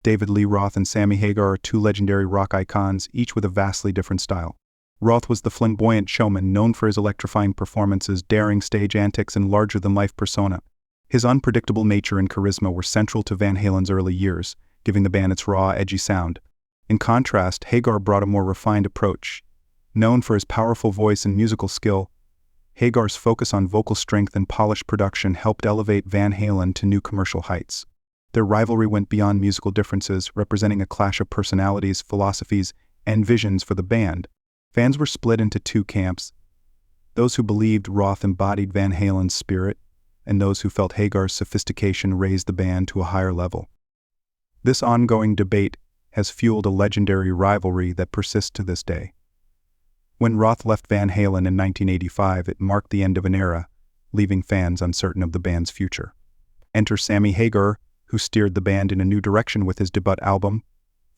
David Lee Roth and Sammy Hagar are two legendary rock icons, each with a vastly different style. Roth was the flamboyant showman known for his electrifying performances, daring stage antics, and larger-than-life persona. His unpredictable nature and charisma were central to Van Halen's early years, giving the band its raw, edgy sound. In contrast, Hagar brought a more refined approach. Known for his powerful voice and musical skill, Hagar's focus on vocal strength and polished production helped elevate Van Halen to new commercial heights. Their rivalry went beyond musical differences, representing a clash of personalities, philosophies, and visions for the band. Fans were split into two camps: those who believed Roth embodied Van Halen's spirit, and those who felt Hagar's sophistication raised the band to a higher level. This ongoing debate has fueled a legendary rivalry that persists to this day. When Roth left Van Halen in 1985, it marked the end of an era, leaving fans uncertain of the band's future. Enter Sammy Hagar, who steered the band in a new direction with his debut album,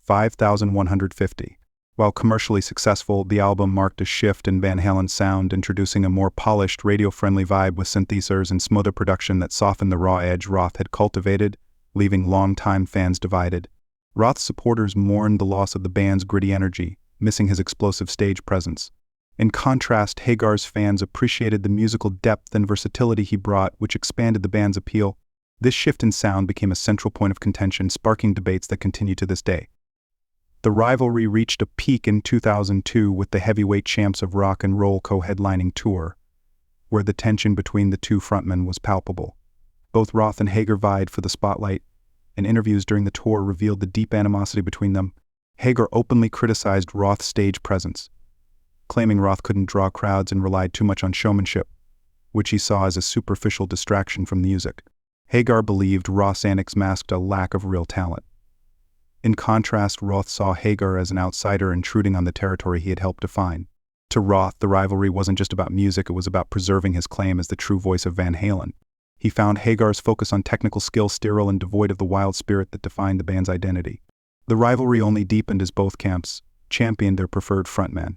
5150. While commercially successful, the album marked a shift in Van Halen's sound, introducing a more polished, radio-friendly vibe with synthesizers and smoother production that softened the raw edge Roth had cultivated, leaving longtime fans divided. Roth's supporters mourned the loss of the band's gritty energy, missing his explosive stage presence. In contrast, Hagar's fans appreciated the musical depth and versatility he brought, which expanded the band's appeal. This shift in sound became a central point of contention, sparking debates that continue to this day. The rivalry reached a peak in 2002 with the heavyweight champs of rock and roll co-headlining tour, where the tension between the two frontmen was palpable. Both Roth and Hagar vied for the spotlight, and interviews during the tour revealed the deep animosity between them. Hagar openly criticized Roth's stage presence, claiming Roth couldn't draw crowds and relied too much on showmanship, which he saw as a superficial distraction from the music. Hagar believed Roth's antics masked a lack of real talent. In contrast, Roth saw Hagar as an outsider intruding on the territory he had helped define. To Roth, the rivalry wasn't just about music, it was about preserving his claim as the true voice of Van Halen. He found Hagar's focus on technical skill sterile and devoid of the wild spirit that defined the band's identity. The rivalry only deepened as both camps championed their preferred frontman.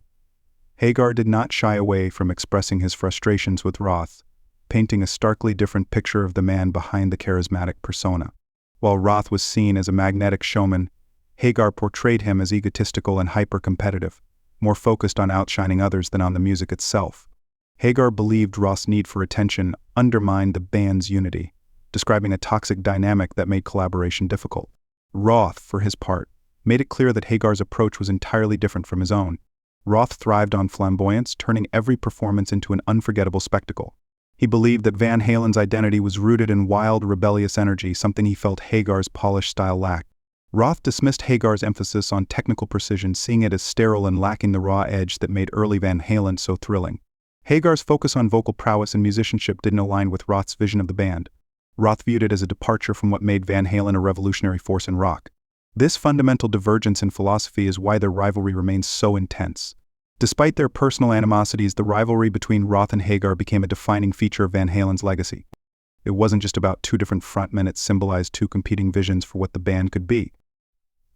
Hagar did not shy away from expressing his frustrations with Roth, painting a starkly different picture of the man behind the charismatic persona. While Roth was seen as a magnetic showman, Hagar portrayed him as egotistical and hyper-competitive, more focused on outshining others than on the music itself. Hagar believed Roth's need for attention undermined the band's unity, describing a toxic dynamic that made collaboration difficult. Roth, for his part, made it clear that Hagar's approach was entirely different from his own. Roth thrived on flamboyance, turning every performance into an unforgettable spectacle. He believed that Van Halen's identity was rooted in wild, rebellious energy, something he felt Hagar's polished style lacked. Roth dismissed Hagar's emphasis on technical precision, seeing it as sterile and lacking the raw edge that made early Van Halen so thrilling. Hagar's focus on vocal prowess and musicianship didn't align with Roth's vision of the band. Roth viewed it as a departure from what made Van Halen a revolutionary force in rock. This fundamental divergence in philosophy is why their rivalry remains so intense. Despite their personal animosities, the rivalry between Roth and Hagar became a defining feature of Van Halen's legacy. It wasn't just about two different frontmen, it symbolized two competing visions for what the band could be.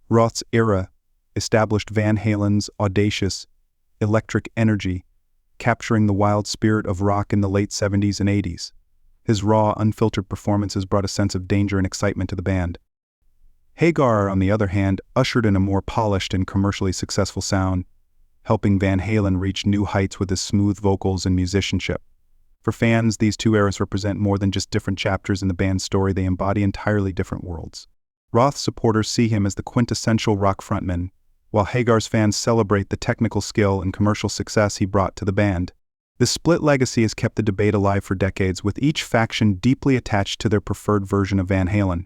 Roth's era established Van Halen's audacious, electric energy, capturing the wild spirit of rock in the late 70s and 80s. His raw, unfiltered performances brought a sense of danger and excitement to the band. Hagar, on the other hand, ushered in a more polished and commercially successful sound, helping Van Halen reach new heights with his smooth vocals and musicianship. For fans, these two eras represent more than just different chapters in the band's story, they embody entirely different worlds. Roth's supporters see him as the quintessential rock frontman, while Hagar's fans celebrate the technical skill and commercial success he brought to the band. This split legacy has kept the debate alive for decades, with each faction deeply attached to their preferred version of Van Halen.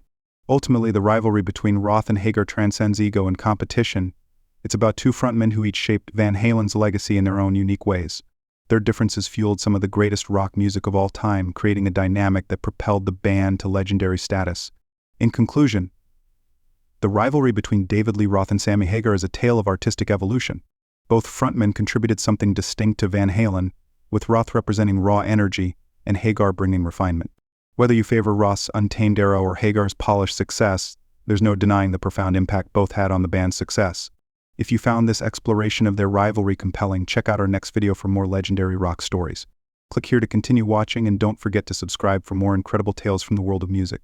Ultimately, the rivalry between Roth and Hagar transcends ego and competition. It's about two frontmen who each shaped Van Halen's legacy in their own unique ways. Their differences fueled some of the greatest rock music of all time, creating a dynamic that propelled the band to legendary status. In conclusion, the rivalry between David Lee Roth and Sammy Hagar is a tale of artistic evolution. Both frontmen contributed something distinct to Van Halen, with Roth representing raw energy and Hagar bringing refinement. Whether you favor Roth's untamed era or Hagar's polished success, there's no denying the profound impact both had on the band's success. If you found this exploration of their rivalry compelling, check out our next video for more legendary rock stories. Click here to continue watching, and don't forget to subscribe for more incredible tales from the world of music.